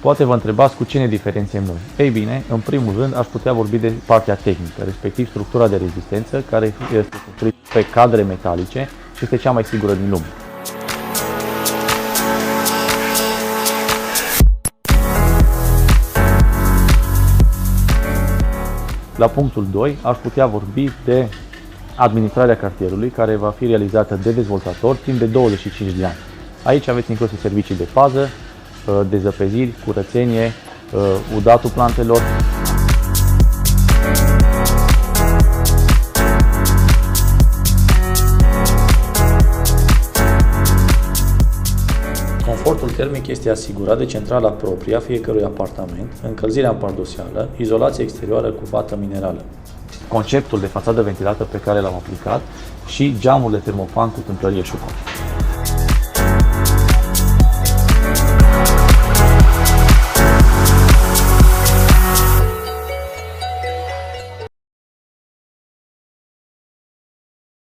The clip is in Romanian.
Poate vă întrebați cu ce ne diferențiem noi. Ei bine, în primul rând aș putea vorbi de partea tehnică, respectiv structura de rezistență, care este construită pe cadre metalice și este cea mai sigură din lume. La punctul 2 aș putea vorbi de administrarea cartierului, care va fi realizată de dezvoltator timp de 25 de ani. Aici aveți incluse servicii de pază, dezăpeziri, curățenie, udatul plantelor. Confortul termic este asigurat de centrala proprie a fiecărui apartament, încălzirea pardosială, izolație exterioară cu vată minerală. Conceptul de fațadă ventilată pe care l-am aplicat și geamul de termofan cu tâmplărie Schuko.